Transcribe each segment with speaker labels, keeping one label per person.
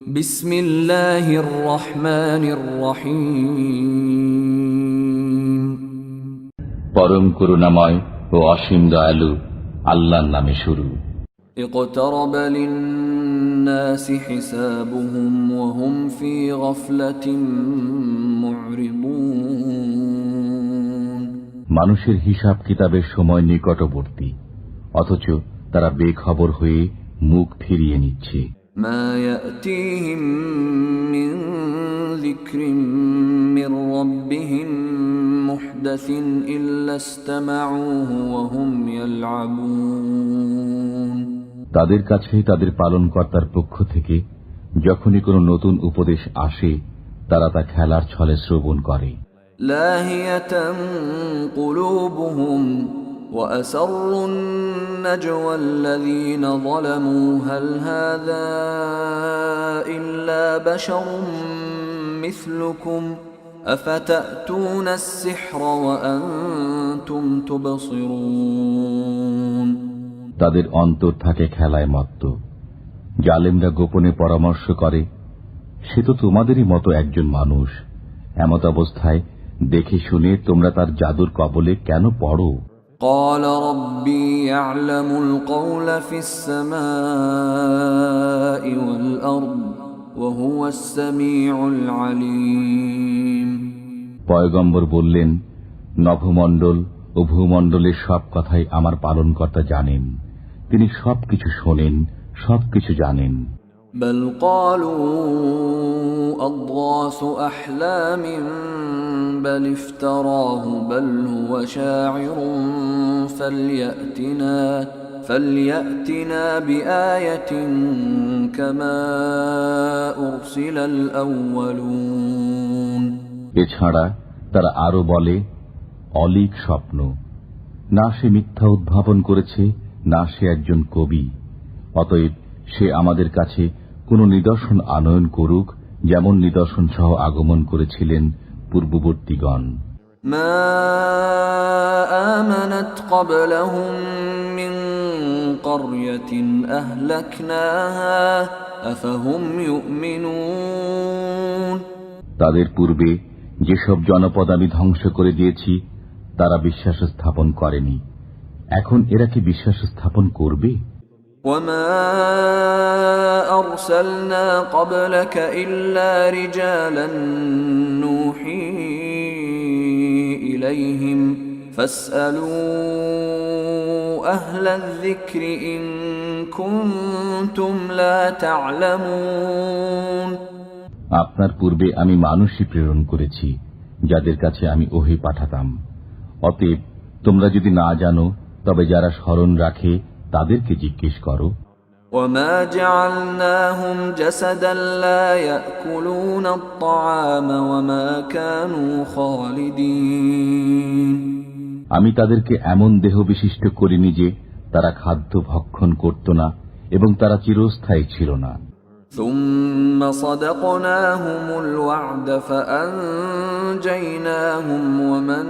Speaker 1: বিসমিল্লাহির রহমানির রহিম।
Speaker 2: পরম করুণাময় ও অসীম দয়ালু আল্লাহর নামে শুরু।
Speaker 1: اقترب للناس حسابهم وهم في غفلة معرضون।
Speaker 2: মানুষের হিসাব কিতাবের সময় নিকটবর্তী, অথচ তারা বেখবর হয়ে মুখ ফিরিয়ে নিচ্ছে।
Speaker 1: ما يأتيهم من ذكر من ربهم محدث إلا استمعوه وهم يلعبون।
Speaker 2: তাদের কাছে তাদের পালনকর্তার পক্ষ থেকে যখনই কোনো নতুন উপদেশ আসে, তারা তা খেলার ছলে শ্রবণ করে।
Speaker 1: لاهية قلوبهم وأسروا النجوى الذين ظلموا هل هذا إلا بشر مثلكم أفتأتون السحر وأنتم تبصرون।
Speaker 2: তাদের অন্তর থাকে খেলায় মত্ত। জালেমরা গোপনে পরামর্শ করে, সে তো তোমাদেরই মতো একজন মানুষ। এমত অবস্থায় দেখে শুনে তোমরা তার জাদুর কবলে কেন পড়ো?
Speaker 1: قال ربي يعلم القول في السماء والأرض وهو السميع العليم।
Speaker 2: পয়গম্বর বললেন, নভমণ্ডল ও ভূমণ্ডলের সব কথাই আমার পালনকর্তা জানেন, তিনি সবকিছু শোনেন, সবকিছু জানেন।
Speaker 1: بل قالوا أضغاث أحلام بل افتراه بل هو شاعر فليأتنا بآية كما أرسل الأولون।
Speaker 2: এছাড়া তারা আরো বলে, অলীক স্বপ্ন, না সে মিথ্যা উদ্ভাবন করেছে, না সে একজন কবি। অতএব সে আমাদের কাছে কোন নিদর্শন আনয়ন করুক, যেমন নিদর্শন সহ আগমন করেছিলেন পূর্ববর্তীগণ।
Speaker 1: মা আমানাত ক্বাবলাহুম মিন ক্বরয়াতিন আহলাকনাহা আফাহুম ইউমিনুন।
Speaker 2: তাদের পূর্বে যেসব জনপদ আমি ধ্বংস করে দিয়েছি, তারা বিশ্বাস স্থাপন করেনি। এখন এরা কি বিশ্বাস স্থাপন করবে?
Speaker 1: وما أرسلنا قبلك إلا رجالا نوحي إليهم فاسألوا أهل الذكر إن كنتم لا تعلمون।
Speaker 2: আপনার পূর্বে আমি মানুষই প্রেরণ করেছি, যাদের কাছে আমি ওহী পাঠাতাম। অতএব তোমরা যদি না জানো, তবে যারা স্মরণ রাখে তাদেরকে জিজ্ঞেস করো।
Speaker 1: وما جعلناهم جسدا لا يأكلون الطعام وما كانوا خالدين।
Speaker 2: আমি তাদেরকে এমন দেহ বিশিষ্ট করিনি যে তারা খাদ্য ভক্ষণ করত না এবং তারা চিরস্থায়ী ছিল না।
Speaker 1: ثم صدقناهم الوعد فأنجيناهم ومن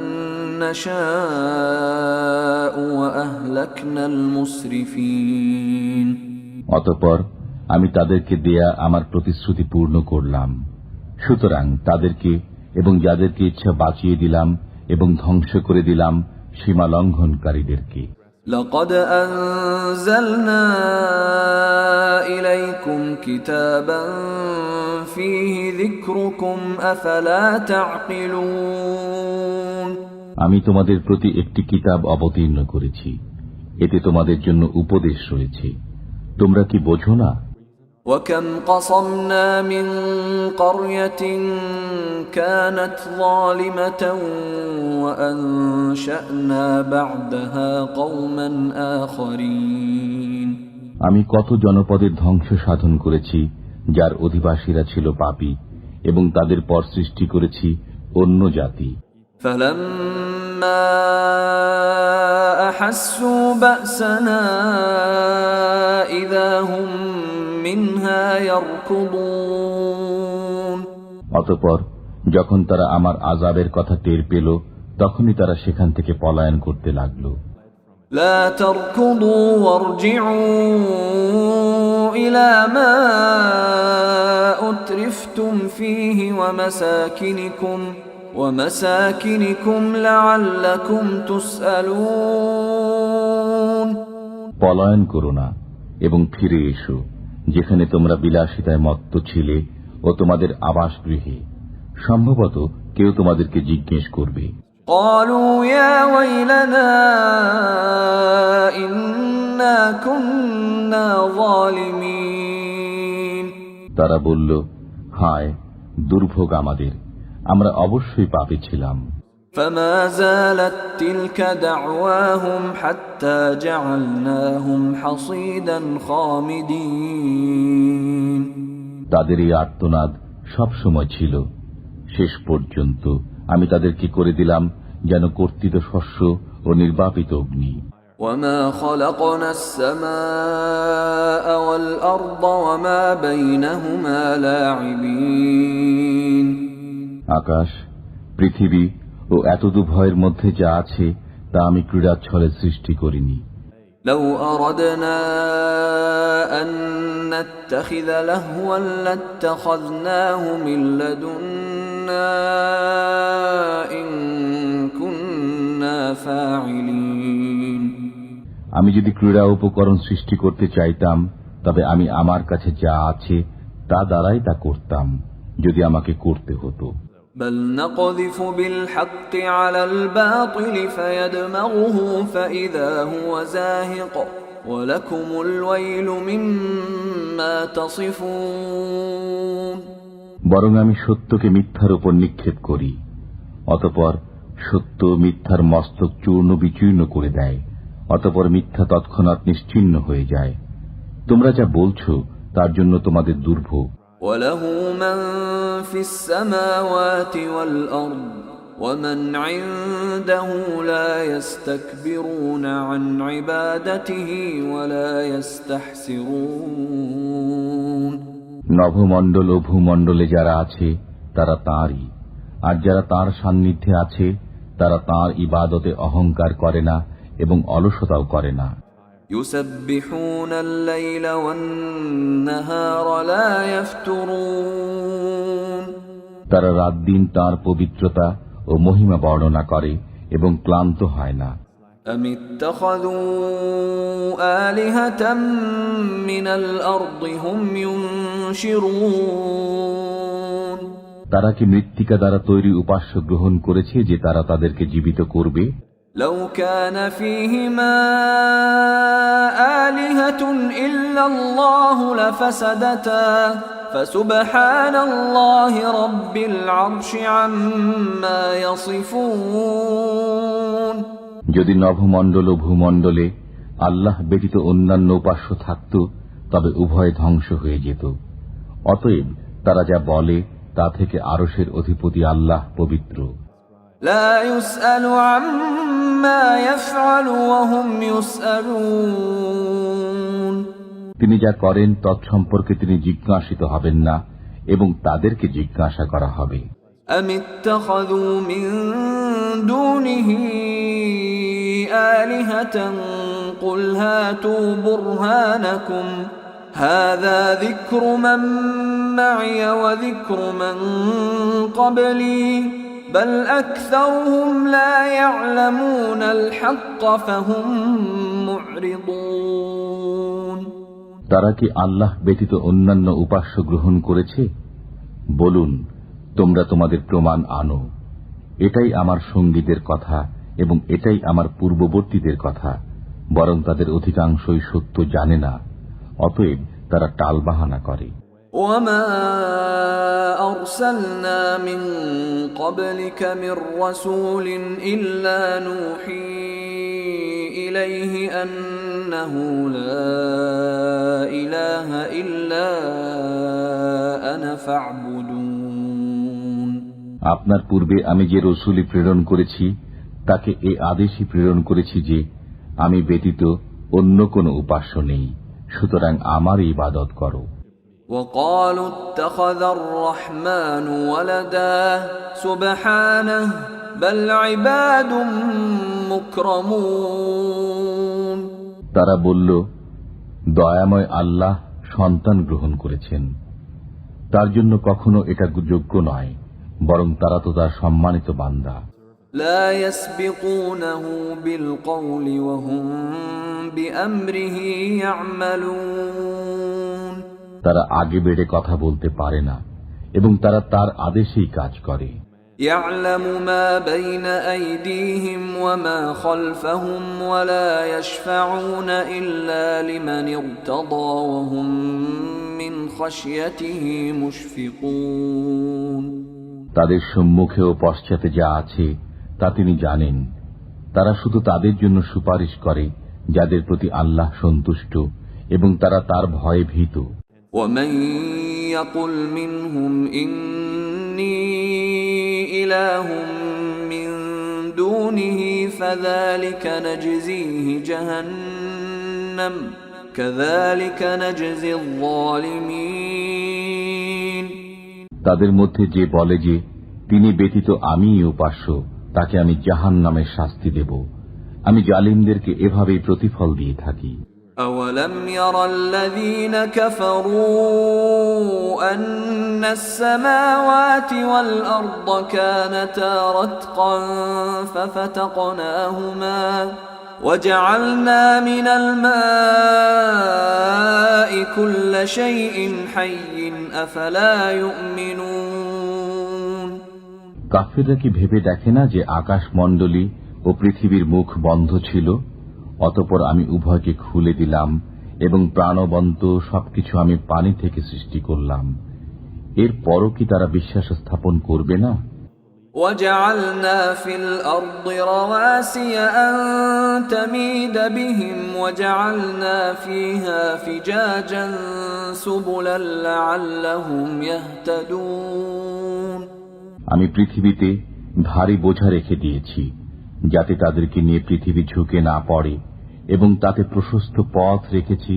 Speaker 1: نشاء وأهلكنا المسرفين।
Speaker 2: অতঃপর আমি তাদেরকে দেয়া আমার প্রতিশ্রুতি পূর্ণ করলাম, সুতরাং তাদেরকে এবং যাদেরকে ইচ্ছা বাঁচিয়ে দিলাম এবং ধ্বংস করে দিলাম সীমা লঙ্ঘনকারীদেরকে।
Speaker 1: لقد أنزلنا إليكم كتابا فيه ذكركم أفلا تعقلون।
Speaker 2: আমি তোমাদের প্রতি একটি কিতাব অবতীর্ণ করেছি, এতে তোমাদের জন্য উপদেশ রয়েছে, তোমরা কি বোঝো না?
Speaker 1: وكم قصمنا من قرية كانت ظالمة وأنشأنا بعدها قوما آخرين।
Speaker 2: আমি কত জনপদের ধ্বংস সাধন করেছি, যার অধিবাসীরা ছিল পাপী, এবং তাদের পর সৃষ্টি করেছি অন্য জাতি।
Speaker 1: فلما أحسوا بأسنا إذا هم منها يركضون।
Speaker 2: অতঃপর যখন তারা আমার আযাবের কথা টের পেল, তখনই তারা সেখান থেকে পলায়ন করতে লাগল।
Speaker 1: لا تركضوا وارجعوا إلى ما أُتْرِفْتُمْ فِيهِ وَمَسَاكِنِكُمْ لَعَلَّكُمْ تُسْأَلُونَ
Speaker 2: পলায়ন করো না এবং ফিরে এসো যেখানে তোমরা বিলাসিতায় মত্ত ছিলে ও তোমাদের আবাসগৃহে। সম্ভবত কেউ তোমাদেরকে জিজ্ঞেস করবে,
Speaker 1: قالوا يا ويلنا إنا كنا ظالمين
Speaker 2: তারা বলল, হায় দুর্ভোগ আমাদের, আমরা অবশ্যই পাপী ছিলাম।
Speaker 1: فما زالت تلك دعواهم حتى جعلناهم حصيدا خامدين
Speaker 2: তাদের এই আর্তনাদ সবসময় ছিল। শেষ পর্যন্ত আমি তাদেরকে করে দিলাম যেন কর্তিত শস্য ও নির্বাপিত অগ্নি।
Speaker 1: وما خلقنا السماء والأرض وما بينهما لاعبين
Speaker 2: আকাশ, পৃথিবী ও এতদুভয়ের মধ্যে যা আছে তা আমি ক্রীড়াচ্ছলে সৃষ্টি করিনি।
Speaker 1: لو أردنا أن نتخذ لهوا لاتخذناه من لدنا إن كنا فاعلين
Speaker 2: আমি যদি ক্রীড়া উপকরণ সৃষ্টি করতে চাইতাম তবে আমি আমার কাছে যা আছে তা দ্বারাই তা করতাম, যদি আমাকে করতে হতো।
Speaker 1: بل نقذف بالحق على الباطل فيدمغه فإذا هو زاهق ولكم الويل مما تصفون
Speaker 2: বরং আমি সত্যকে মিথ্যার উপর নিক্ষেপ করি, অতঃপর সত্য মিথ্যার মস্তক চূর্ণ বিচূর্ণ করে দেয়, অতঃপর মিথ্যা তৎক্ষণাৎ নিশ্চিহ্ন হয়ে যায়। তোমরা যা বলছো তার জন্য তোমাদের দুর্ভোগ।
Speaker 1: وله من في السماوات والأرض ومن عنده لا يستكبرون عن عبادته ولا يستحسرون
Speaker 2: নভমণ্ডল ও ভূমণ্ডলে যারা আছে তারা তাঁরই, আর যারা তাঁর সান্নিধ্যে আছে তারা তাঁর ইবাদতে অহংকার করে না এবং অলসতাও করে না।
Speaker 1: يسبحون الليل والنهار لا يفترون
Speaker 2: তারা রাত দিন তাঁর পবিত্রতা ও মহিমা বর্ণনা করে এবং ক্লান্ত হয় না।
Speaker 1: أم اتخذوا آلهة من الأرض هم ينشرون
Speaker 2: তারা কি মৃত্তিকা দ্বারা তৈরি উপাস্য গ্রহণ করেছে যে তারা তাদেরকে জীবিত করবে?
Speaker 1: لو كان فيهما آلهة إلا الله لفسدتا فسبحان الله رب العرش عما يصفون
Speaker 2: যদি নভমণ্ডল ও ভূমণ্ডলে আল্লাহ ব্যতীত অন্যান্য উপাস্য থাকত তবে উভয় ধ্বংস হয়ে যেত। অতএব তারা যা বলে তা থেকে আরশের অধিপতি আল্লাহ পবিত্র।
Speaker 1: لا يسأل عما يفعل وهم يسألون
Speaker 2: তিনি যা করেন তৎসম্পর্কে তিনি জিজ্ঞাসিত হবেন না এবং তাদেরকে জিজ্ঞাসা করা হবে।
Speaker 1: أم اتخذوا من دونه آلهة قل هاتوا برهانكم هذا ذكر من معي وذكر من قبلي بل أكثرهم لا يعلمون الحق فهم معرضون
Speaker 2: তারা কি আল্লাহ ব্যতীত অন্যান্য উপাস্য গ্রহণ করেছে? বলুন, তোমরা তোমাদের প্রমাণ আনো। এটাই আমার সঙ্গীদের কথা এবং এটাই আমার পূর্ববর্তীদের কথা, বরং তাদের অধিকাংশই সত্য জানে না, অতএব তারা টালবাহানা করে।
Speaker 1: وما أرسلنا من قبلك من رسول إلا نوحي إليه أنه لا إله إلا أنا فاعبدون
Speaker 2: আপনার পূর্বে আমি যে রসূলই প্রেরণ করেছি তাকে এই আদেশই প্রেরণ করেছি যে আমি ব্যতীত অন্য কোন উপাস্য নেই, সুতরাং আমার ইবাদত করো।
Speaker 1: وقالوا اتخذ الرحمن ولدا سبحانه بل عباد مكرمون
Speaker 2: তারা বলল, দয়াময় আল্লাহ সন্তান গ্রহণ করেছেন, তার জন্য কখনো এটা যোগ্য নয়, বরং তারা তো তার সম্মানিত বান্দা।
Speaker 1: لا يسبقونه بالقول وهم بأمره يعملون
Speaker 2: তারা আগে বেড়ে কথা বলতে পারে না এবং তারা তার আদেশেই কাজ করে।
Speaker 1: يعلم ما بين أيديهم وما خلفهم ولا يشفعون إلا لمن ارتضى وهم من خشيته مشفقون
Speaker 2: তাদের সম্মুখে ও পশ্চাতে যা আছে তা তিনি জানেন। তারা শুধু তাদের জন্য সুপারিশ করে যাদের প্রতি আল্লাহ সন্তুষ্ট এবং তারা তার ভয়ে ভীত।
Speaker 1: ومن يقل منهم إني إله من دونه فذلك نجزيه جهنم كذلك نجزي الظالمين
Speaker 2: তাদের মধ্যে যে বলে যে তিনি ব্যতীত আমিই উপাস্য, তাকে আমি জাহান্নামের শাস্তি দেব। আমি জালিমদেরকে এভাবেই প্রতিফল দিয়ে থাকি।
Speaker 1: أولم ير الذين كفروا أن السماوات والأرض كانتا رتقا ففتقناهما وجعلنا من الماء كل شيء حي أفلا يؤمنون
Speaker 2: কাফিররা কি ভেবে দেখে না যে আকাশ মণ্ডলী ও পৃথিবীর মুখ বন্ধ ছিল, অতঃপর আমি উভয়কে খুলে দিলাম এবং প্রাণবন্ত সবকিছু আমি পানি থেকে সৃষ্টি করলাম। এরপরও কি তারা বিশ্বাস স্থাপন করবে না?
Speaker 1: وجعلنا في الأرض رواسي أن تميد بهم وجعلنا فيها فجاجا سبلا لعلهم يهتدون
Speaker 2: আমি পৃথিবীতে ভারী বোঝা রেখে দিয়েছি যাতে তাদেরকে নিয়ে পৃথিবী ঝুঁকে না পড়ে, এবং তাতে প্রশস্ত পথ রেখেছি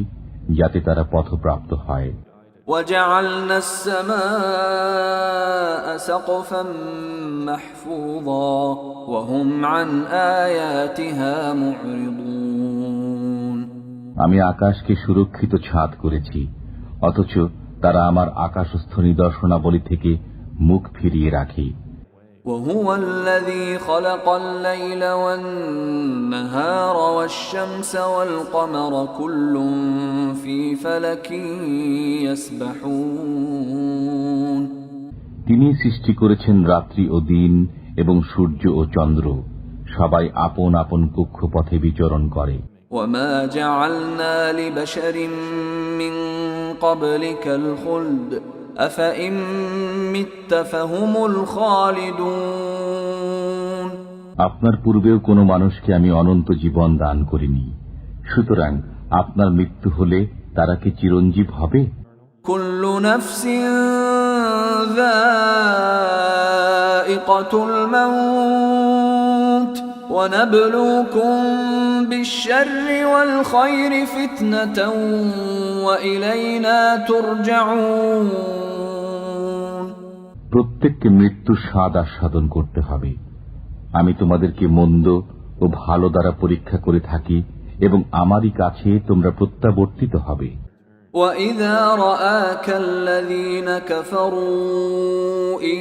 Speaker 2: যাতে তারা পথপ্রাপ্ত হয়।
Speaker 1: وجعلنا السماء سقفا محفوظا وهم عن آياتها معرضون
Speaker 2: আমি আকাশকে সুরক্ষিত ছাদ করেছি, অথচ তারা আমার আকাশস্থ নিদর্শনাবলী থেকে মুখ ফিরিয়ে রাখে।
Speaker 1: وهو الذي خلق الليل والنهار والشمس والقمر كل في فلك يسبحون
Speaker 2: তিনি সৃষ্টি করেছেন রাত্রি ও দিন এবং সূর্য ও চন্দ্র, সবাই আপন আপন কক্ষপথে বিচরণ করে।
Speaker 1: وما جعلنا لبشر من قبلك الخلد أفإن مت فهم الخالدون
Speaker 2: আপনার পূর্বেও কোনো মানুষকে আমি অনন্ত জীবন দান করিনি, সুতরাং আপনার মৃত্যু হলে তারা কি চিরঞ্জীব হবে?
Speaker 1: كل نفس ذائقة الموت ونبلوكم بالشر والخير فتنة وإلينا ترجعون
Speaker 2: প্রত্যেককে মৃত্যুর স্বাদ আস্বাদন করতে হবে। আমি তোমাদেরকে মন্দ ও ভালো দ্বারা পরীক্ষা করে থাকি এবং আমারই কাছে তোমরা প্রত্যাবর্তিত হবে।
Speaker 1: وَإِذَا رَآكَ الَّذِينَ كَفَرُوا إِن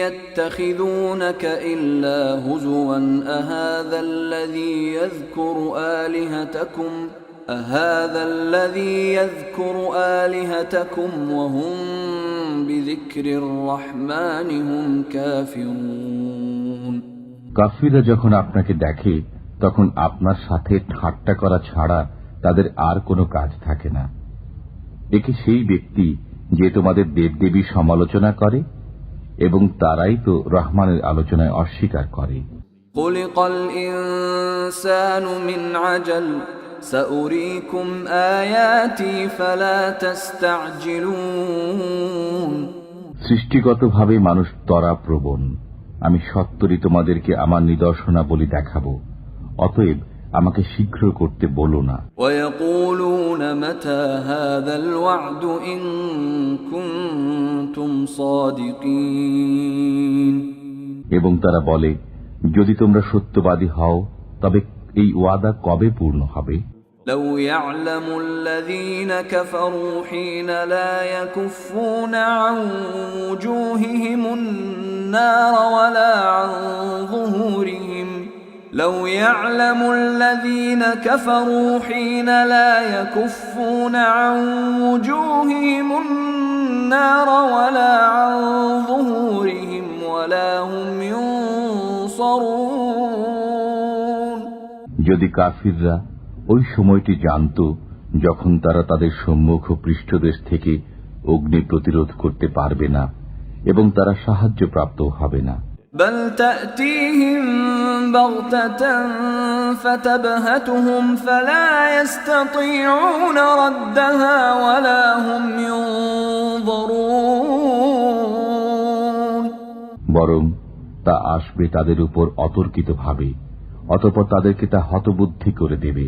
Speaker 1: يَتَّخِذُونَكَ إِلَّا هُزُوًا أَهَذَا الَّذِي يَذْكُرُ آلِهَتَكُمْ وَهُمْ بِذِكْرِ الرَّحْمَنِ هُمْ كَافِرُونَ
Speaker 2: কাফিররা যখন আপনাকে দেখে তখন আপনার সাথে ঠাট্টা করা ছাড়া তাদের আর কোনো কাজ থাকে না। একে সেই ব্যক্তি যে তোমাদের দেবদেবীর সমালোচনা করে এবং তারাই তো রহমানের আলোচনায় অস্বীকার করে।
Speaker 1: خُلِقَ الْإِنسَانُ مِنْ عَجَلٍ سَأُرِيكُمْ آيَاتِي فَلَا تَسْتَعْجِلُونَ
Speaker 2: সৃষ্টিগতভাবে মানুষ ত্বরাপ্রবণ, আমি সত্তরই তোমাদেরকে আমার নিদর্শনাবলী দেখাবো, অতএব আমাকে শীঘ্র করতে বলো না।
Speaker 1: وَيَقُولُونَ مَتَى هَذَا الْوَعْدُ إِن كُنتُمْ صَادِقِينَ
Speaker 2: এবং তারা বলে, যদি তোমরা সত্যবাদী হও তবে এই ওয়াদা কবে পূর্ণ হবে?
Speaker 1: لو يعلم الذين كفروا حين لا يكفون عن وجوههم النار ولا عن ظهورهم لو يعلم الذين كفروا حين لا يكفون عن وجوههم النار ولا عن ظهورهم ولا هم ينصرون
Speaker 2: যদি কাফিররা ওই সময়টি জানত যখন তারা তাদের সম্মুখ ও পৃষ্ঠদেশ থেকে অগ্নি প্রতিরোধ করতে পারবে না এবং তারা সাহায্যপ্রাপ্ত হবে না।
Speaker 1: بل تأتيهم بغتة فتبهتهم فلا يستطيعون ردها ولا هم ينظرون
Speaker 2: বরং তা আসবে তাদের উপর অতর্কিতভাবে, অতঃপর তাদেরকে তা হতবুদ্ধি করে দেবে।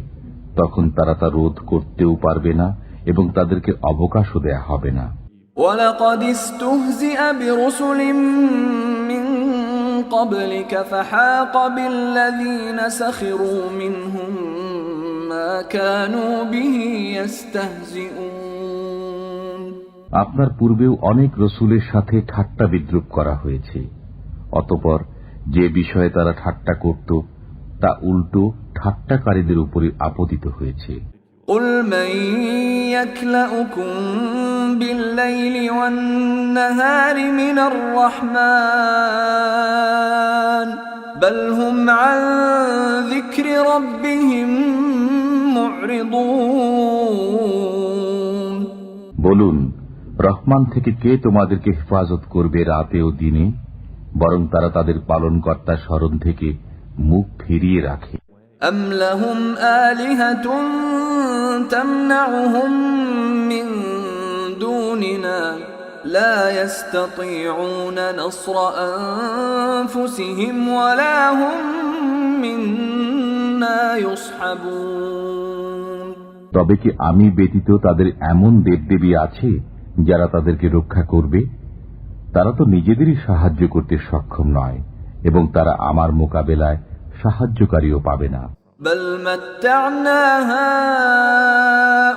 Speaker 2: তখন তারা তা রোধ করতেও পারবে না এবং তাদেরকে অবকাশও দেয়া হবে না।
Speaker 1: وَلَقَدِ اسْتُهْزِئَ بِرُسُلٍ مِّن قَبْلِكَ فَحَاقَ بِالَّذِينَ سَخِرُوا مِنْهُم مَّا كَانُوا بِهِ يَسْتَهْزِئُونَ
Speaker 2: আপনার পূর্বেও অনেক রসুলের সাথে ঠাট্টা বিদ্রূপ করা হয়েছে, অতঃপর যে বিষয়ে তারা ঠাট্টা করত তা উল্টো ঠাট্টাকারীদের উপরই আপতিত হয়েছে।
Speaker 1: قُلْ مَن يَكْلَؤُكُم بِاللَّيْلِ وَالنَّهَارِ مِنَ الرَّحْمَٰنِ بَلْ هُمْ عَن ذِكْرِ رَبِّهِم مُّعْرِضُونَ
Speaker 2: বলুন, রহমান থেকে কে তোমাদেরকে হেফাজত করবে রাতে ও দিনে? বরং তারা তাদের পালনকর্তার স্মরণ থেকে মুখ ফিরিয়ে রাখে।
Speaker 1: أَمْ لَهُمْ آلِهَةٌ تَمْنَعُهُم مِّن دُونِنَا لَا يَسْتَطِيعُونَ نَصْرَ أَنفُسِهِمْ وَلَا هُم مِّنَّا يُصْحَبُونَ
Speaker 2: তবে কি আমি ব্যতীত তাদের এমন দেবদেবী আছে যারা তাদেরকে রক্ষা করবে? তারা তো নিজেদেরই সাহায্য করতে সক্ষম নয় এবং তারা আমার মোকাবেলায় সাহায্যকারীও পাবে না।
Speaker 1: بل متعنا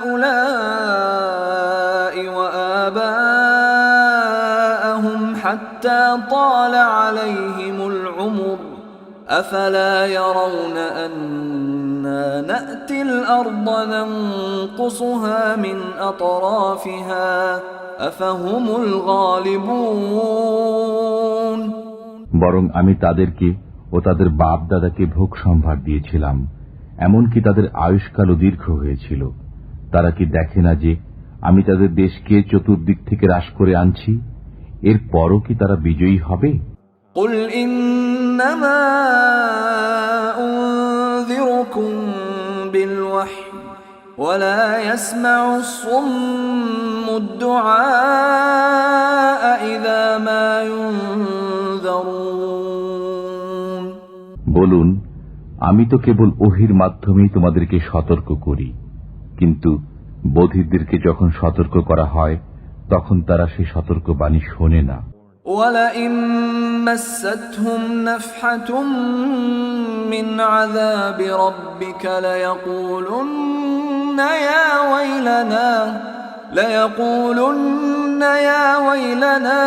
Speaker 1: هؤلاء وآباءهم حتى طال عليهم العمر أفلا يرون أنا نأتي الأرض ننقصها من أطرافها أفهم الغالبون
Speaker 2: বরং আমি তাদেরকে ও তাদের বাপ দাদাকে ভোগ সম্ভার দিয়েছিলাম, এমনকি তাদের আয়ুষ্কালও দীর্ঘ হয়েছিল। তারা কি দেখে না যে আমি তাদের দেশকে চতুর্দিক থেকে হ্রাস করে আনছি? এর পরও কি তারা বিজয়ী হবে?
Speaker 1: قل إنما أنذركم بالوحي ولا يسمع الصم الدعاء إذا ما ينذرون
Speaker 2: বলুন, আমি তো কেবল ওহির মাধ্যমেই তোমাদেরকে সতর্ক করি, কিন্তু বধিরদেরকে যখন সতর্ক করা হয় তখন তারা সেই সতর্কবাণী শোনে না।
Speaker 1: وَلَئِن مَّسَّتْهُمْ نَفْحَةٌ مِّنْ عَذَابِ رَبِّكَ لَيَقُولُنَّ يَا وَيْلَنَا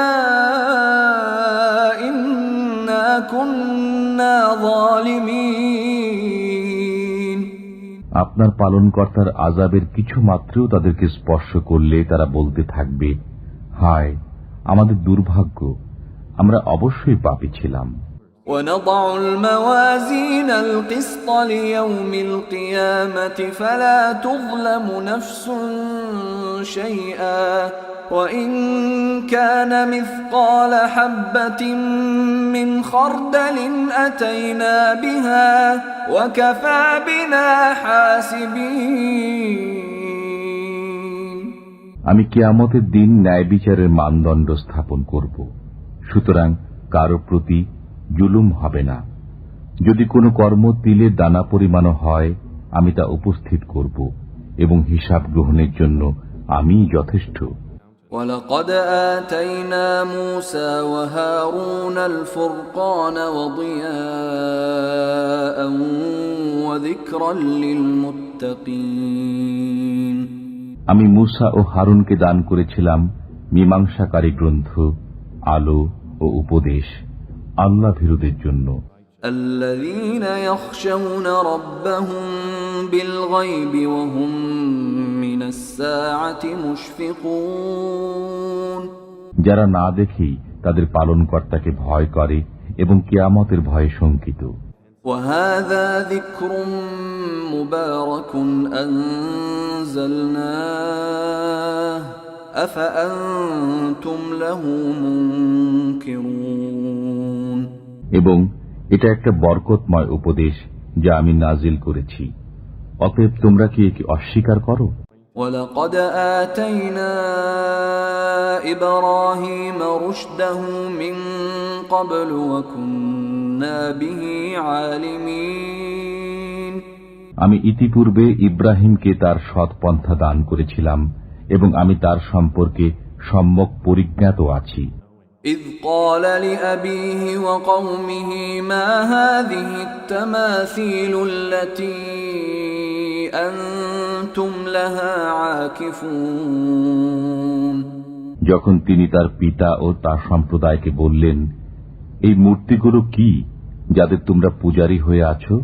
Speaker 1: إِنَّا كُنَّا ظَالِمِينَ
Speaker 2: আপনার পালনকর্তার আযাবের কিছু মাত্রেও তাদেরকে স্পর্শ করলে তারা বলতে থাকবে, হায় আমাদের দুর্ভাগ্য, আমরা অবশ্যই পাপী ছিলাম।
Speaker 1: وَنَضَعُ الْمَوَازِينَ الْقِسْطَ لِيَوْمِ الْقِيَامَةِ فَلَا تُظْلَمُ نَفْسٌ شَيْئًا وَإِن كَانَ مِثْقَالَ حَبَّةٍ مِّنْ خَرْدَلٍ أَتَيْنَا بِهَا وَكَفَى بِنَا حَاسِبِينَ
Speaker 2: আমি কিয়ামতের দিন ন্যায় বিচারের মানদণ্ড স্থাপন করব, সুতরাং কারো প্রতি জুলুম হবে না। যদি কোনো কর্ম তিলের দানা পরিমাণও হয়, আমি তা উপস্থিত করব এবং হিসাব গ্রহণের জন্য আমি যথেষ্ট।
Speaker 1: وَلَقَدْ آتَيْنَا مُوسَى وَهَارُونَ الْفُرْقَانَ وَضِيَاءً وَذِكْرًا لِلْمُتَّقِينَ للمتقين
Speaker 2: আমি মূসা ও হারুনকে দান করেছিলাম মীমাংসাকারী গ্রন্থ, আলো ও উপদেশ আল্লাহ ভীরুদের জন্য।
Speaker 1: الذين يخشون ربهم بالغيب وهم من الساعة مشفقون
Speaker 2: যারা না দেখেই তাদের পালনকর্তাকে ভয় করে এবং কিয়ামতের ভয়ে শঙ্কিত।
Speaker 1: وهذا ذكر مبارك أنزلناه أفأنتم له منكرون
Speaker 2: এবং এটা একটা বরকতময় উপদেশ যা আমি নাজিল করেছি, অতএব তোমরা কি একে অস্বীকার করো?
Speaker 1: ولقد آتينا إبراهيم رشده من قبل وكنا به عالمين
Speaker 2: আমি ইতিপূর্বে ইব্রাহিমকে তার সৎ পন্থা দান করেছিলাম এবং আমি তার সম্পর্কে সম্যক পরিজ্ঞাত আছি।
Speaker 1: إذ قال لأبيه وقومه ما هذه التماثيل التي أنتم لها عاكفون
Speaker 2: যখন তিনি তার পিতা ও তার সম্প্রদায়কে বললেন, এই মূর্তিগুলো কি যাদের তোমরা পূজারী হয়ে আছো?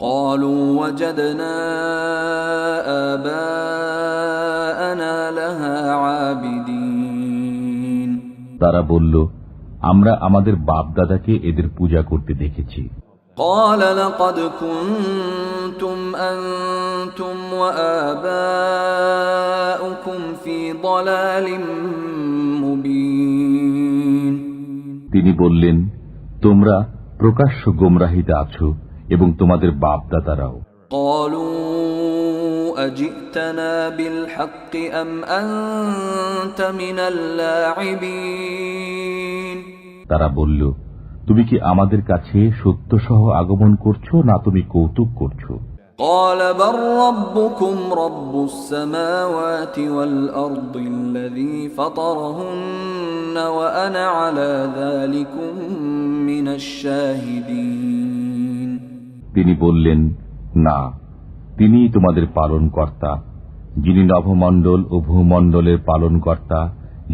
Speaker 1: قالوا وجدنا آباءنا لها عابدين
Speaker 2: তারা বলল, আমরা আমাদের বাপ দাদাকে এদের পূজা করতে দেখেছি।
Speaker 1: قال لقد كنتم أنتم وآباؤكم في ضلال مبين
Speaker 2: তিনি বললেন, তোমরা প্রকাশ্য গোমরাহিতে আছো এবং তোমাদের বাপ দাদারাও।
Speaker 1: قالوا أجئتنا بالحق أم أنت من اللاعبين
Speaker 2: তারা বলল, তুমি কি আমাদের কাছে সত্য সহ আগমন করছো না তুমি কৌতুক করছো?
Speaker 1: قال بل ربكم رب السماوات والأرض الذي فطرهن وأنا على ذلكم من الشاهدين
Speaker 2: তিনি বললেন, না, তিনিই তোমাদের পালনকর্তা, যিনি নভমণ্ডল ও ভূমণ্ডলের পালনকর্তা,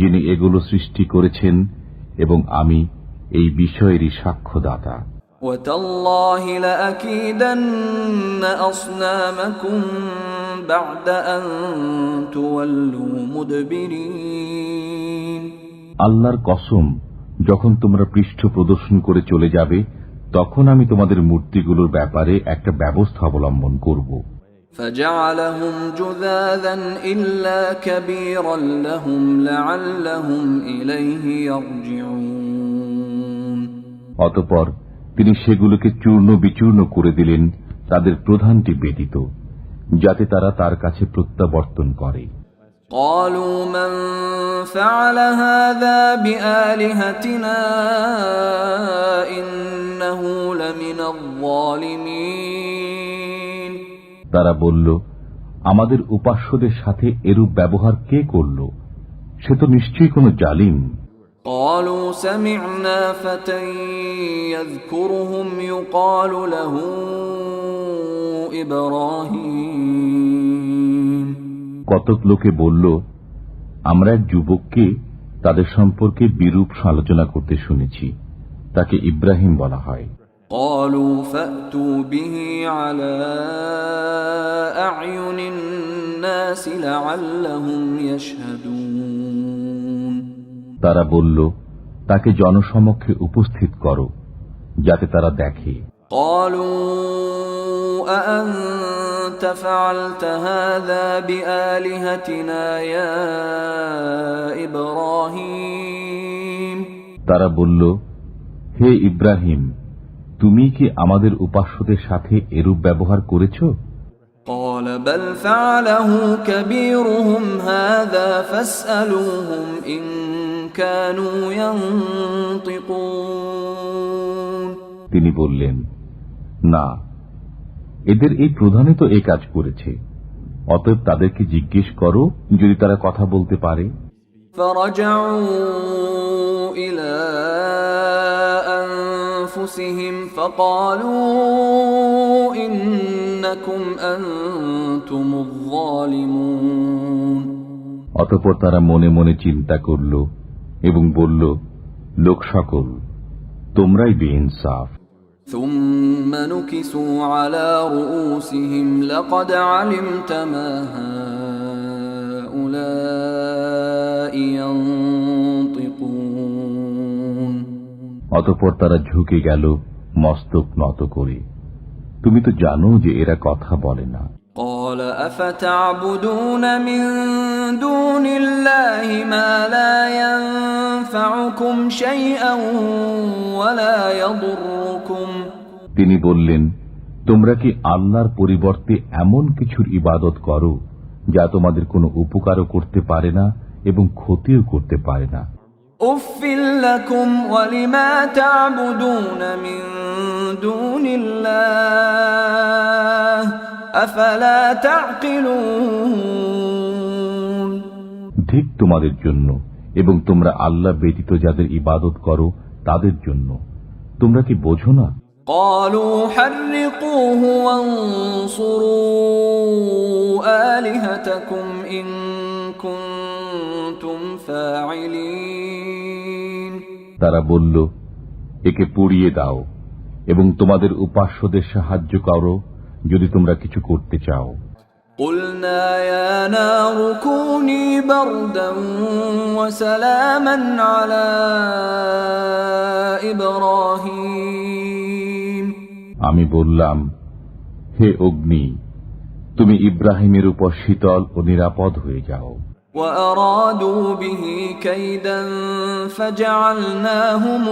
Speaker 2: যিনি এগুলো সৃষ্টি করেছেন এবং আমি এই বিষয়েরই সাক্ষ্যদাতা।
Speaker 1: وتالله لأكيدن أصنامكم بعد أن تولوا مدبرين
Speaker 2: আল্লাহর কসম, যখন তোমরা পৃষ্ঠ প্রদর্শন করে চলে যাবে তখন আমি তোমাদের মূর্তিগুলোর ব্যাপারে একটা ব্যবস্থা অবলম্বন করব।
Speaker 1: فجعلهم جذاذا إلا كبيرا لهم لعلهم إليه يرجعون
Speaker 2: অতঃপর তিনি সেগুলোকে চূর্ণ বিচূর্ণ করে দিলেন, তাদের প্রধানটি ব্যতীত, যাতে তারা তার কাছে প্রত্যাবর্তন করে।
Speaker 1: قالوا من فعل هذا بآلهتنا إنه لمن الظالمين
Speaker 2: তারা বলল, আমাদের উপাস্যদের সাথে এরূপ ব্যবহার কে করল? সে তো নিশ্চয়ই কোনো জালিম।
Speaker 1: قالوا سمعنا فتى يذكرهم يقال له إبراهيم
Speaker 2: কতক লোকে বলল, আমরা এক যুবককে তাদের সম্পর্কে বিরূপ আলোচনা করতে শুনেছি, তাকে ইব্রাহিম বলা হয়।
Speaker 1: قالوا فأتوا به على أعين الناس لعلهم يشهدون
Speaker 2: তারা বলল, তাকে জনসমক্ষে উপস্থিত করো যাতে তারা দেখে।
Speaker 1: قالوا أأنت فعلت هذا بآلهتنا يا إبراهيم
Speaker 2: তারা বলল, হে ইব্রাহিম, তুমি কি আমাদের উপাস্যদের সাথে এরূপ ব্যবহার করেছ?
Speaker 1: قال بل فعله كبيرهم هذا فاسألوهم إن كانوا ينطقون
Speaker 2: তিনি বললেন, না, এদের এই প্রধানই তো এই কাজ করেছে, অতএব তাদেরকে জিজ্ঞেস করো যদি তারা কথা বলতে পারে।
Speaker 1: فرجعوا إلى أنفسهم فقالوا إن إنكم أنتم الظالمون
Speaker 2: অতঃপর তারা মনে মনে চিন্তা করল এবং বলল, লোক সকল, তোমরাই বেইনসাফ।
Speaker 1: ثم نكسوا على رؤوسهم لقد علمت ما هؤلاء ينطقون
Speaker 2: অতঃপর তারা ঝুঁকে গেল মস্তক নত করে, তুমি তো জানো যে এরা কথা বলে না।
Speaker 1: قال أفتعبدون من دون الله ما لا ينفعكم شيئا ولا يضركم
Speaker 2: তিনি বললেন, তোমরা কি আল্লাহর পরিবর্তে এমন কিছুর ইবাদত করো যা তোমাদের কোনো উপকারও করতে পারে না এবং ক্ষতিও করতে পারে না।
Speaker 1: أف لكم ولما تعبدون من دون الله أفلا تعقلون
Speaker 2: ঠিক তোমাদের জন্য এবং তোমরা আল্লাহ ব্যতীত যাদের ইবাদত করো তাদের জন্য, তোমরা কি বোঝো না?
Speaker 1: قالوا حرقوه وانصروا آلهتكم إن كنتم فاعلين
Speaker 2: তারা বলল, একে পুড়িয়ে দাও এবং তোমাদের উপাস্যদের সাহায্য করো যদি তোমরা কিছু করতে চাও।
Speaker 1: قلنا يا نار كوني بردا وسلاما على إبراهيم
Speaker 2: আমি বললাম, হে অগ্নি, তুমি ইব্রাহিমের উপর শীতল ও নিরাপদ হয়ে যাও।
Speaker 1: وأرادوا به كيدا فجعلناهم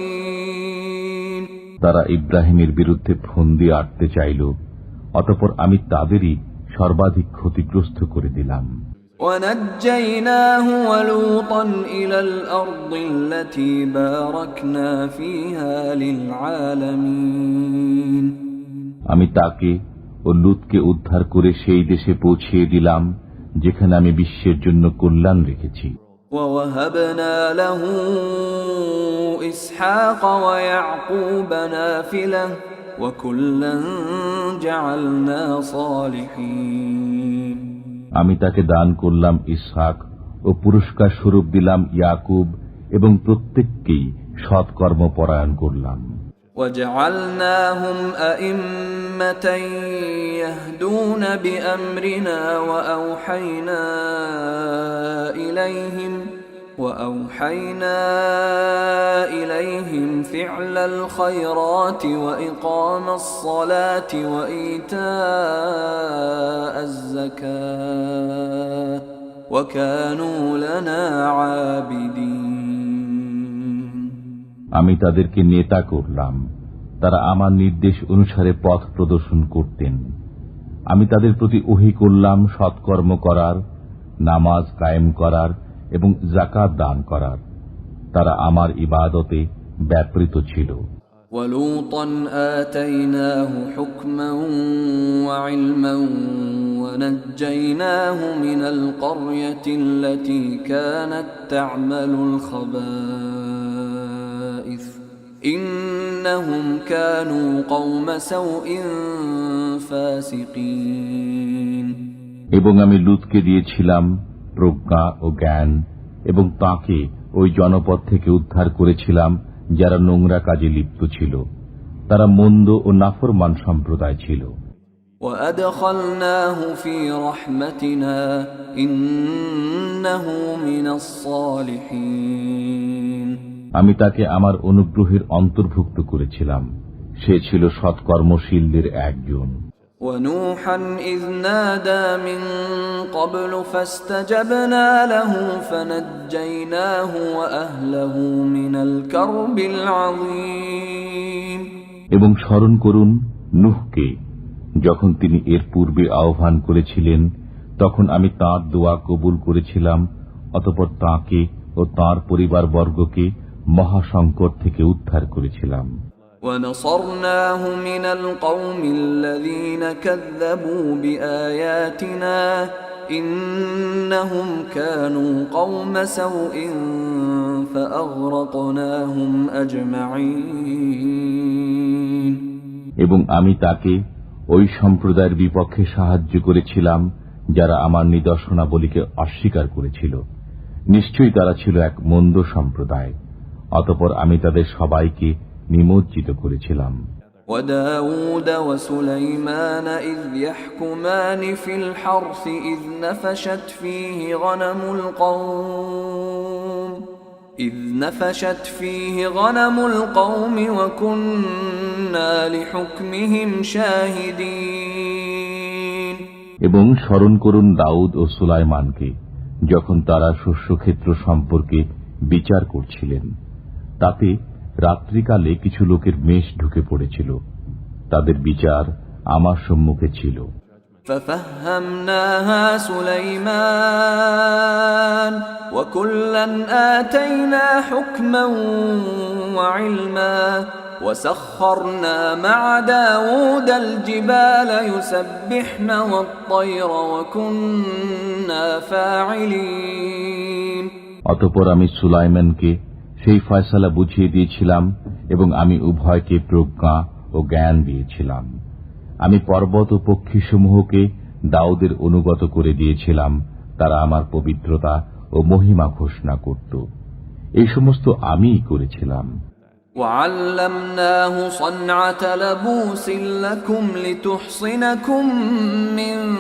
Speaker 1: الأخسرين
Speaker 2: তারা ইব্রাহিমের বিরুদ্ধে ফন্দি আটতে চাইল, অতঃপর আমি তাদেরই সর্বাধিক ক্ষতিগ্রস্ত করে দিলাম।
Speaker 1: ونجيناه ولوطا إلى الأرض التي باركنا فيها للعالمين
Speaker 2: আমি তাকে ও লূতকে উদ্ধার করে সেই দেশে পৌঁছিয়ে দিলাম যেখানে আমি বিশ্বের জন্য কল্যাণ রেখেছি।
Speaker 1: ووهبنا له إسحاق ويعقوب نافلة وكلا جعلنا صالحين
Speaker 2: আমি তাকে দান করলাম ইসহাক ও পুরস্কার স্বরূপ দিলাম ইয়াকুব এবং প্রত্যেককেই সৎকর্ম পরায়ণ করলাম।
Speaker 1: وجعلناهم أئمة يهدون بأمرنا وأوحينا إليهم فعل الخيرات وإقام الصلاة وإيتاء الزكاة وكانوا لنا عابدين
Speaker 2: আমি তাদেরকে নেতা করলাম, তারা আমার নির্দেশ অনুসারে পথ প্রদর্শন করতেন। আমি তাদের প্রতি ওহী করলাম সৎকর্ম করার, নামাজ কায়েম করার এবং যাকাত দান করার। তারা আমার ইবাদতে ব্যাপৃত ছিল।
Speaker 1: وَلُوطًا آتَيْنَاهُ حُكْمًا وَعِلْمًا وَنَجَّيْناهُ مِنَ الْقَرْيَةِ الَّتِي كَانَتْ تَعْمَلُ الْخَبَائِثَ إِنَّهُمْ كَانُوا قَوْمَ سَوْءٍ فَاسِقِينَ
Speaker 2: এবং আমি লূতকে দিয়েছিলাম প্রজ্ঞা ও জ্ঞান এবং তাকে ওই জনপদ থেকে উদ্ধার করেছিলাম যারা নোংরা কাজে লিপ্ত ছিল। তারা মন্দ ও নাফরমান সম্প্রদায় ছিল।
Speaker 1: وَأَدْخَلْنَاهُ فِي رَحْمَتِنَا إِنَّهُ مِنَ الصَّالِحِينَ
Speaker 2: আমি তাকে আমার অনুগ্রহের অন্তর্ভুক্ত করেছিলাম, সে ছিল সৎকর্মশীলদের একজন।
Speaker 1: وَنُوحًا إِذْ نَادَى مِن قَبْلُ فَاسْتَجَبْنَا لَهُ فَنَجَّيْنَاهُ وَأَهْلَهُ مِنَ الْكَرْبِ الْعَظِيمِ
Speaker 2: এবং স্মরণ করুন নূহকে, যখন তিনি এর পূর্বে আহ্বান করেছিলেন, তখন আমি তাঁর দোয়া কবুল করেছিলাম, অতঃপর তাঁকে ও তাঁর পরিবারবর্গকে মহাসংকট থেকে উদ্ধার করেছিলাম।
Speaker 1: وَنَصَرْنَاهُ مِنَ الْقَوْمِ الَّذِينَ كَذَّبُوا بِآيَاتِنَا إِنَّهُمْ كَانُوا قَوْمَ سَوْءٍ فَأَغْرَقْنَاهُمْ أَجْمَعِينَ
Speaker 2: এবং আমি তাকে ওই সম্প্রদায়ের বিপক্ষে সাহায্য করেছিলাম যারা আমার নিদর্শনাবলীকে অস্বীকার করেছিল। নিশ্চয়ই তারা ছিল এক মন্দ সম্প্রদায়। অতঃপর আমি তাদের সবাইকে নিমজ্জিত করেছিলাম।
Speaker 1: وَدَاوُودَ وَسُلَيْمَانَ إِذْ يَحْكُمَانِ فِي الْحَرْثِ إِذْ نَفَشَتْ فِيهِ غَنَمُ الْقَوْمِ وَكُنَّا لِحُكْمِهِمْ شَاهِدِينَ।
Speaker 2: এবং স্মরণ করুন দাউদ ও সুলাইমানকে যখন তারা শস্যক্ষেত্র সম্পর্কে বিচার করছিলেন। তাতে রাত্রিকালে কিছু লোকের মেষ ঢুকে পড়েছিল। তাদের বিচার আমার সম্মুখে ছিল।
Speaker 1: فَفَهَّمْنَاهَا سُلَيْمَانَ وَكُلًّا آتَيْنَا حُكْمًا وَعِلْمًا وَسَخَّرْنَا مَعَ دَاوُودَ الْجِبَالَ يُسَبِّحْنَ وَالطَّيْرَ وَكُنَّا فَاعِلِينَ।
Speaker 2: অতঃপর আমি সুলাইমানকে সেই ফয়সালা বুঝিয়ে দিয়েছিলাম এবং আমি উভয়কে প্রজ্ঞা ও জ্ঞান দিয়েছিলাম। আমি পর্বত ও পক্ষীসমূহকে দাউদের অনুগত করে দিয়েছিলাম। তারা আমার পবিত্রতা ও মহিমা ঘোষণা করত। এই সমস্ত আমিই করেছিলাম।
Speaker 1: وَعَلَّمْنَاهُ صَنْعَةَ لَبُوسٍ لَكُمْ لِتُحْصِنَكُمْ مِنْ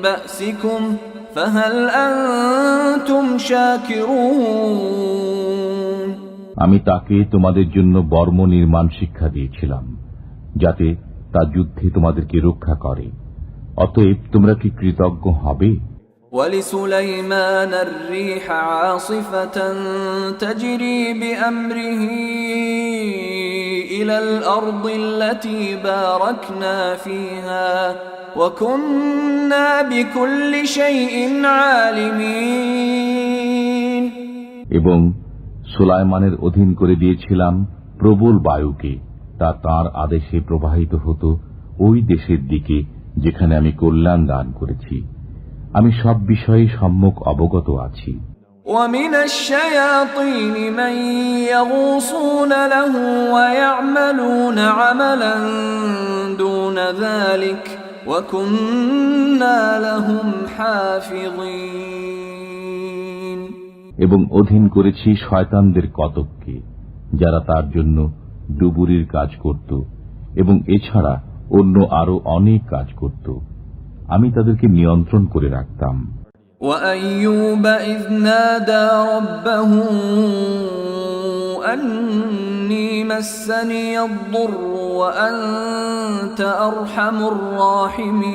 Speaker 1: بَأْسِكُمْ فَهَلْ أَنْتُمْ شَاكِرُونَ।
Speaker 2: আমি তাকে তোমাদের জন্য বর্ম নির্মাণ শিক্ষা দিয়েছিলাম, যাতে তা যুদ্ধে তোমাদেরকে রক্ষা করে। অতএব তোমরা কি কৃতজ্ঞ হবে?
Speaker 1: وَلِسُلَيْمَانَ الرِّيحَ عَاصِفَةً تَجْرِي بِأَمْرِهِ إِلَى الْأَرْضِ الَّتِي بَارَكْنَا فِيهَا وَكُنَّا بِكُلِّ شَيْءٍ عَالِمِينَ।
Speaker 2: এবং সুলাইমানের অধীন করে দিয়েছিলাম প্রবল বায়ুকে। তা তাঁর আদেশে প্রবাহিত হতো ওই দেশের দিকে যেখানে আমি কল্যাণ দান করেছি। আমি সব বিষয়ে সম্যক অবগত আছি।
Speaker 1: وَمِنَ الشَّيَاطِينِ مَن يَغُوصُونَ لَهُ وَيَعْمَلُونَ عَمَلًا دُونَ ذَلِكَ وَكُنَّا لَهُمْ حَافِظِينَ।
Speaker 2: এবং অধীন করেছি শয়তানদের কতককে, যারা তার জন্য ডুবুরির কাজ করত এবং এছাড়া অন্য আরো অনেক কাজ করত। আমি তাদেরকে নিয়ন্ত্রণ করে রাখতাম।
Speaker 1: وَأَيُّوبَ إِذْ نَادَى رَبَّهُ أَنِّي مَسَّنِيَ الضُّرُّ وَأَنْتَ أَرْحَمُ الراحمين।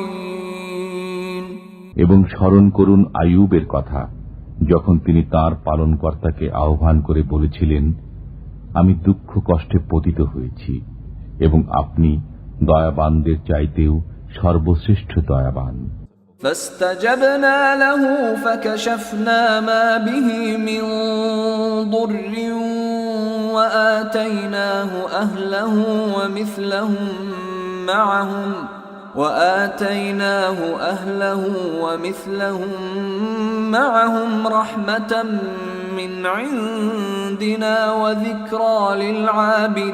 Speaker 2: এবং স্মরণ করুন আইয়ুবের কথা, যখন তিনি তাঁর পালনকর্তাকে আহ্বান করে বলেছিলেন, আমি দুঃখ কষ্টে পতিত হয়েছি এবং আপনি দয়াবানদের চাইতেও সর্বশ্রেষ্ঠ দয়াবান।
Speaker 1: فاستجبنا له فكشفنا ما به من ضر وآتيناه أهله ومثلهم معهم رحمة من عندنا وذكرى للعابدين।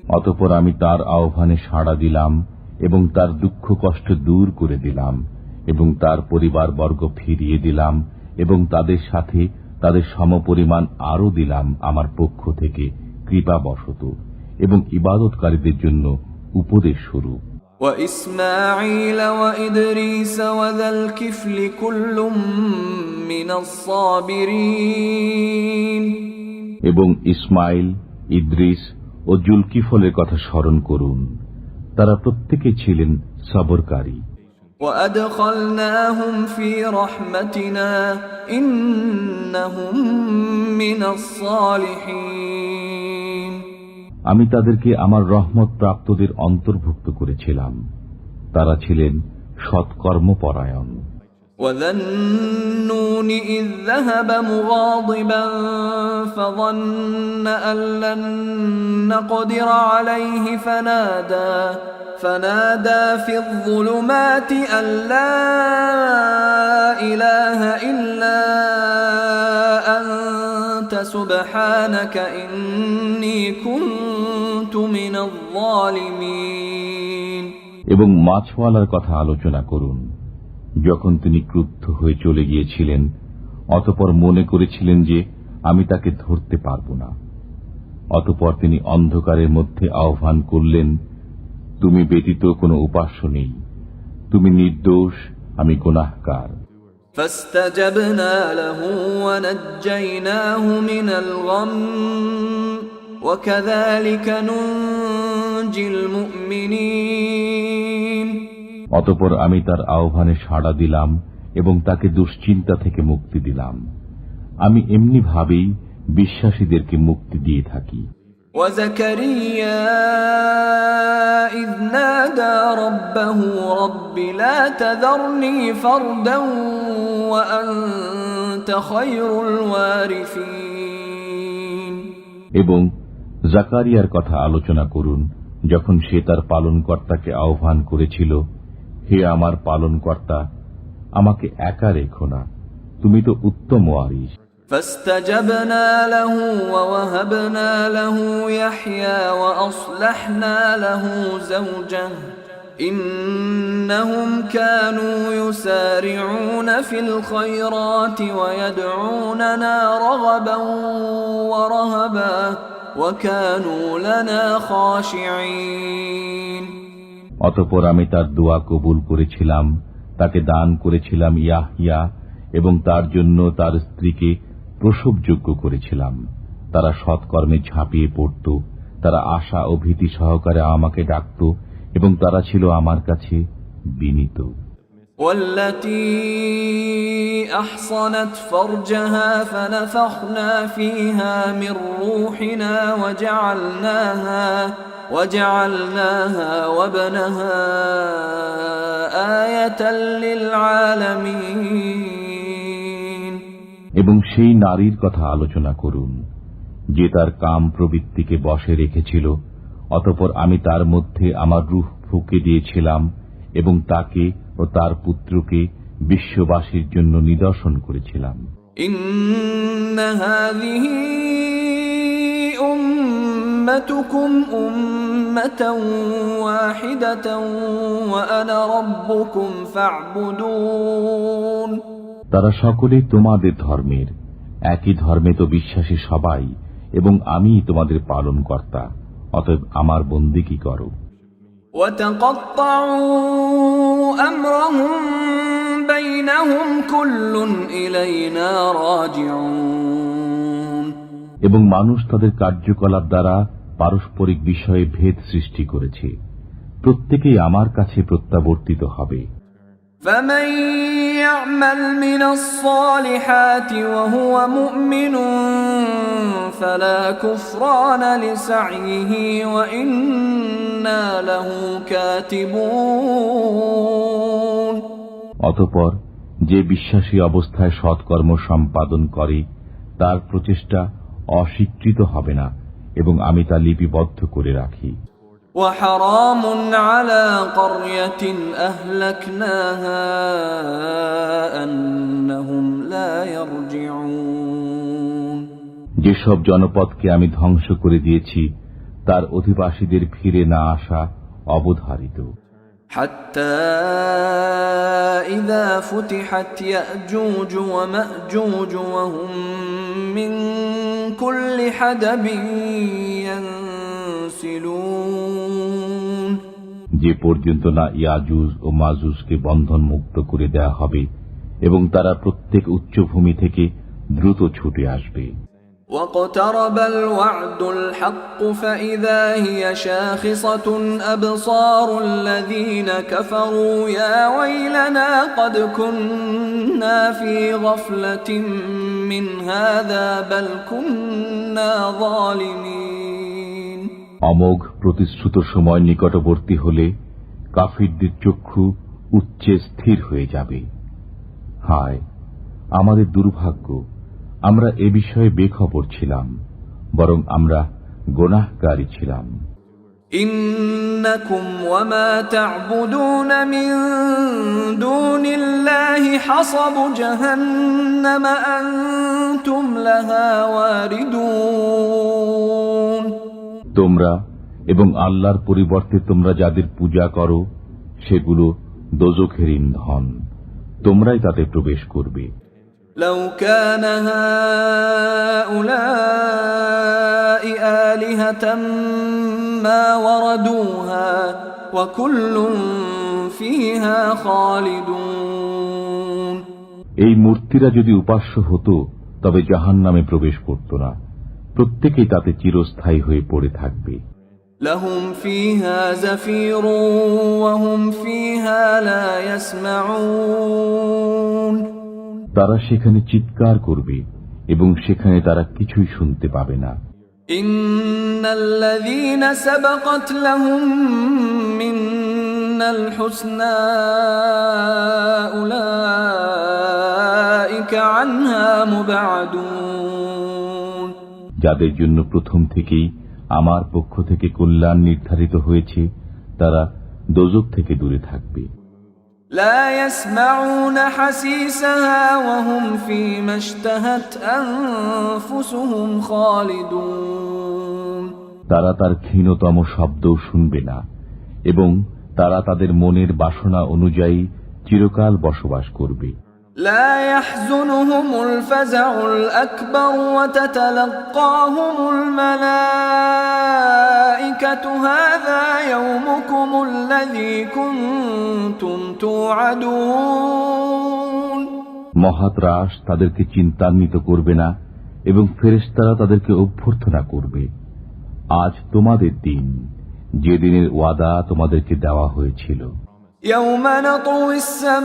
Speaker 2: অতঃপর আমি তার আহ্বানে সাড়া দিলাম এবং তার দুঃখ কষ্ট দূর করে দিলাম এবং তার পরিবারবর্গ ফিরিয়ে দিলাম এবং তাদের সাথে তাদের সমপরিমাণ আরো দিলাম আমার পক্ষ থেকে কৃপাবশত এবং ইবাদতকারীদের জন্য উপদেশ স্বরূপ।
Speaker 1: وإسماعيل وإدريس وذا الكفل كل من الصابرين।
Speaker 2: এবং ইসমাইল, ইদ্রিস ও জুলকিফলের কথা স্মরণ করুন, তারা প্রত্যেকে ছিলেন সবরকারী।
Speaker 1: وأدخلناهم في رحمتنا إنهم من الصالحين।
Speaker 2: আমি তাদেরকে আমার রহমত প্রাপ্তদের অন্তর্ভুক্ত করেছিলাম, তারা ছিলেন সৎকর্মপরায়ণ।
Speaker 1: وذا النون إذ ذهب مغاضبا فظن أن لن نقدر عليه فنادى في الظلمات أن لا إله إلا أنت سبحانك إني كنت من الظالمين। الظالمين
Speaker 2: এবং মাছওয়ালার কথা আলোচনা করুন, যখন তিনি ক্রুদ্ধ হয়ে চলে গিয়েছিলেন, অতঃপর মনে করেছিলেন যে আমি তাকে ধরতে পারব না। অতঃপর তিনি অন্ধকারের মধ্যে আহ্বান করলেন, তুমি ব্যতীত কোনো উপাস্য নেই, তুমি নির্দোষ, আমি গুনাহগার।
Speaker 1: فاستجبنا له ونجيناه من الغم وكذلك ننجي المؤمنين
Speaker 2: অতঃপর আমি তার আহ্বানে সাড়া দিলাম এবং তাকে দুশ্চিন্তা থেকে মুক্তি দিলাম। আমি এমনি ভাবেই বিশ্বাসীদেরকে মুক্তি দিয়ে থাকি।
Speaker 1: وزكريا إذ نادى ربه رب لا تذرني فردا وأنت خير الوارثين
Speaker 2: এবং জাকারিয়ার কথা আলোচনা করুন, যখন সে তার পালনকর্তাকে আহ্বান করেছিল, হে আমার পালনকর্তা, আমাকে একা রেখো না, তুমি তো উত্তম ওয়ারিস।
Speaker 1: فاستجبنا له ووهبنا له يحيى وأصلحنا له زوجه إنهم كانوا يسارعون في الخيرات ويدعوننا رغبا ورهبا وكانوا لنا خاشعين
Speaker 2: অতঃপর আমি তার দোয়া কবুল করেছিলাম, তাকে দান করেছিলাম ইয়াহইয়া এবং তার জন্য তার স্ত্রীকে প্রসবযোগ্য করেছিলাম। তারা সৎকর্মে ঝাঁপিয়ে পড়ত, তারা আশা ও ভীতি সহকারে আমাকে ডাকত এবং তারা ছিল আমার কাছে বিনীত।
Speaker 1: والتي أحصنت فرجها فنفخنا فيها من روحنا وجعلناها وابنها آية للعالمين
Speaker 2: এবং সেই নারীর কথা আলোচনা করুন, যে তার কাম প্রবৃত্তিকে বশে রেখেছিল, অতঃপর আমি তার মধ্যে আমার রূহ ফুঁকে দিয়েছিলাম এবং তাকে ও তার পুত্রকে বিশ্ববাসীর জন্য নিদর্শন করেছিলাম।
Speaker 1: إن هذه أمتكم أمة واحدة وأنا ربكم فاعبدون
Speaker 2: তারা সকলেই তোমাদের ধর্মের, একই ধর্মে তো বিশ্বাসী সবাই, এবং আমি তোমাদের পালন কর্তা, অতএব আমার বন্দেগী করো।
Speaker 1: وتقطعوا أمرهم بينهم كل إلينا راجعون
Speaker 2: এবং মানুষ তাদের কার্যকলাপ দ্বারা পারস্পরিক বিষয়ে ভেদ সৃষ্টি করেছে, প্রত্যেকেই আমার কাছে প্রত্যাবর্তিত হবে।
Speaker 1: فمن يعمل من الصالحات وهو مؤمن فلا كفران لسعيه وإنا له كاتبون
Speaker 2: অতঃপর যে বিশ্বাসী অবস্থায় সৎকর্ম সম্পাদন করে, তার প্রচেষ্টা অস্বীকৃত হবে না এবং আমি তা লিপিবদ্ধ করে রাখি।
Speaker 1: وحرام على قرية أهلكناها أنهم لا يرجعون
Speaker 2: যেসব জনপদকে আমি ধ্বংস করে দিয়েছি, তার অধিবাসীদের ফিরে না আসা অবধারিত।
Speaker 1: حتى إذا فتحت يأجوج ومأجوج وهم من كل حدب ينسلون
Speaker 2: যে পর্যন্ত না ইয়াজুজ ও মাজুজকে বন্ধন মুক্ত করে দেয়া হবে এবং তারা প্রত্যেক উচ্চভূমি থেকে দ্রুত ছুটে আসবে।
Speaker 1: واقترب الوعد الحق فإذا هي شاخصة أبصار الذين كفروا يا ويلنا قد كنا في غفلة من هذا بل كنا ظالمين
Speaker 2: অমোঘ প্রতিশ্রুত সময় নিকটবর্তী হলে কাফিরদের চক্ষু উচ্চে স্থির হয়ে যাবে। হায় আমাদের দুর্ভাগ্য, আমরা এ বিষয়ে বেখবর ছিলাম, বরং আমরা গুনাহকারী ছিলাম।
Speaker 1: إنكم وما تعبدون من دون الله حصب جهنم أنتم لها واردون
Speaker 2: তোমরা এবং আল্লাহর পরিবর্তে তোমরা যাদের পূজা করো সেগুলো দোজখের ইন্ধন, তোমরাই তাতে প্রবেশ করবে।
Speaker 1: لو كان هؤلاء آلهة ما وردوها وكل فيها خالدون।
Speaker 2: এই মূর্তিরা যদি উপাস্য হতো তবে জাহান্নামে প্রবেশ করত না, প্রত্যেকেই তাতে চিরস্থায়ী হয়ে পড়ে থাকবে।
Speaker 1: لهم فيها زفير وهم فيها لا يسمعون।
Speaker 2: তারা সেখানে চিৎকার করবে এবং সেখানে তারা কিছুই শুনতে পাবে না।
Speaker 1: ইন্নাল্লাযীনা সাবাকাত লাহুম মিনাল হুসনা উলাইকা আনহা মুবআদুন।
Speaker 2: যাদের জন্য প্রথম থেকেই আমার পক্ষ থেকে কল্যাণ নির্ধারিত হয়েছে তারা দোজখ থেকে দূরে থাকবে।
Speaker 1: لا يسمعون حسيسها وهم فيما اشتهت أنفسهم خالدون।
Speaker 2: তারা তার ক্ষীণতম শব্দও শুনবে না এবং তারা তাদের মনের বাসনা অনুযায়ী চিরকাল বসবাস করবে।
Speaker 1: لا يحزنهم الفزع الأكبر وتتلقاهم الملائكة هذا يومكم الذي كنتم توعدون।
Speaker 2: মহাত্রাস তাদেরকে চিন্তান্বিত করবে না এবং ফেরেশতারা তাদেরকে অভ্যর্থনা করবে, আজ তোমাদের দিন, যে দিনের ওয়াদা তোমাদেরকে দেওয়া হয়েছিল।
Speaker 1: يوم نطوي السماء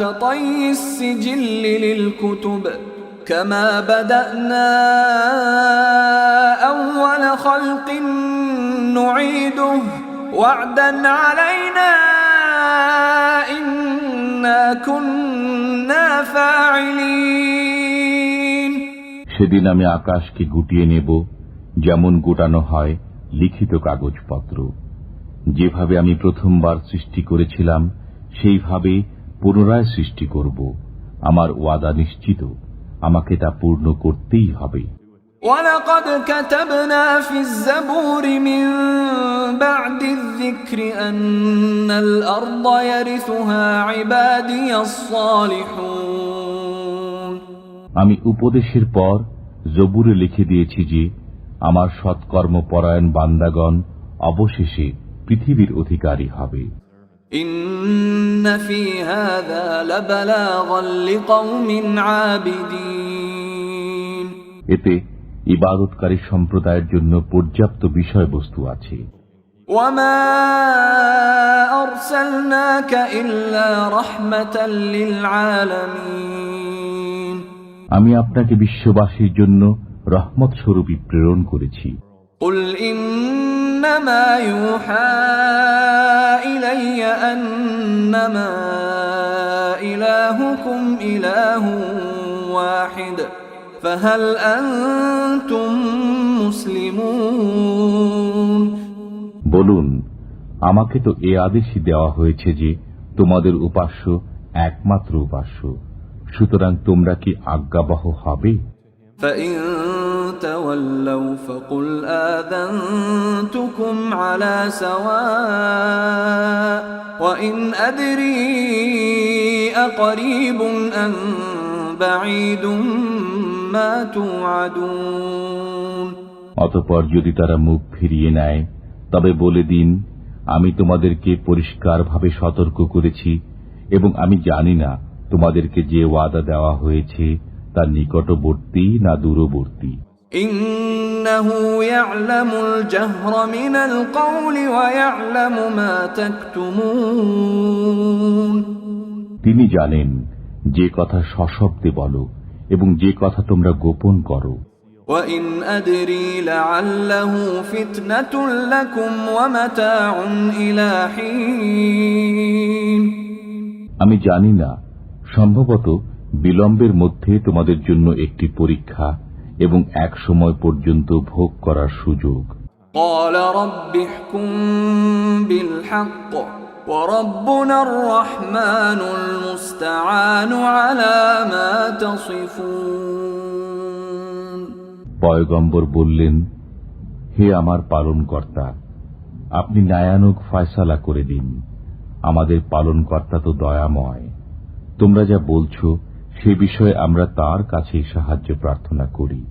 Speaker 1: كطي السجل للكتب كما بدأنا أول خلق نعيده وعدا علينا إنا كنا فاعلين।
Speaker 2: সেদিন আমি আকাশকে গুটিয়ে নেব যেমন গোটানো হয় লিখিত কাগজপত্র। যেভাবে আমি প্রথমবার সৃষ্টি করেছিলাম সেইভাবে পুনরায় সৃষ্টি করব। আমার ওয়াদা নিশ্চিত, আমাকে তা পূর্ণ করতেই হবে।
Speaker 1: وَلَقَدْ كَتَبْنَا فِي الزَّبُورِ مِن بَعْدِ الذِّكْرِ أَنَّ الْأَرْضَ يَرِثُهَا عِبَادِيَ الصَّالِحُونَ।
Speaker 2: আমি উপদেশের পর জবুরে লিখে দিয়েছি যে আমার সৎকর্ম পরায়ণ বান্দাগণ অবশেষে পৃথিবীর অধিকারী হবে।
Speaker 1: إِنَّ فِي هَذَا لَبَلَاغًا لِقَوْمٍ عَابِدِينَ।
Speaker 2: এতে ইবাদতকারী সম্প্রদায়ের জন্য পর্যাপ্ত বিষয়বস্তু আছে।
Speaker 1: وَمَا أَرْسَلْنَاكَ إِلَّا رَحْمَةً لِلْعَالَمِينَ।
Speaker 2: আমি আপনাকে বিশ্ববাসীর জন্য রহমত স্বরূপী প্রেরণ করেছি।
Speaker 1: قُلْ إِنَّمَا يُوحَى إِلَيَّ أَنَّمَا إِلَٰهُكُمْ إِلَٰهٌ وَاحِدٌ فَهَلْ أَنْتُمْ مُسْلِمُونَ।
Speaker 2: বলুন, আমাকে তো এ আদেশই দেওয়া হয়েছে যে তোমাদের উপাস্য একমাত্র উপাস্য, সুতরাং তোমরা কি আজ্ঞাবহ হবে?
Speaker 1: فَإِن تَوَلَّوْا فَقُلْ آذَنْتُكُمْ عَلَى سَوَاءٍ وَإِنْ أَدْرِي أَقَرِيبٌ أَمْ بَعِيدٌ مَا تُوعَدُونَ।
Speaker 2: অতঃপর যদি তারা মুখ ফিরিয়ে নেয় তবে বলে দিন, আমি তোমাদেরকে পরিষ্কারভাবে সতর্ক করেছি এবং আমি জানি না তোমাদেরকে যে ওয়াদা দেওয়া হয়েছে তা নিকটবর্তী না দূরবর্তী।
Speaker 1: ইন্নাহু ইয়ালামুল জাহরা মিনাল কওলি ওয়া ইয়ালামু মা তাকতুমুন।
Speaker 2: তিনি জানেন যে কথা সশব্দে বলো এবং যে কথা তোমরা গোপন করো।
Speaker 1: ওয়া ইন আদরি লাআল্লাহু ফিতনাতুল লাকুম ওয়া মাতাউন ইলা হিন।
Speaker 2: আমি জানি না, সম্ভবত বিলম্বের মধ্যে তোমাদের জন্য একটি পরীক্ষা এবং এক সময় পর্যন্ত ভোগ করার সুযোগ।
Speaker 1: قال رب احكم بالحق وربنا الرحمن المستعان على ما تصفون।
Speaker 2: পয়গম্বর বললেন, হে আমার পালনকর্তা, আপনি ন্যায়ানুগ ফয়সালা করে দিন। আমাদের পালনকর্তা তো দয়াময়। তোমরা যা বলছো সে বিষয়ে আমরা তার কাছেই সাহায্য প্রার্থনা করি।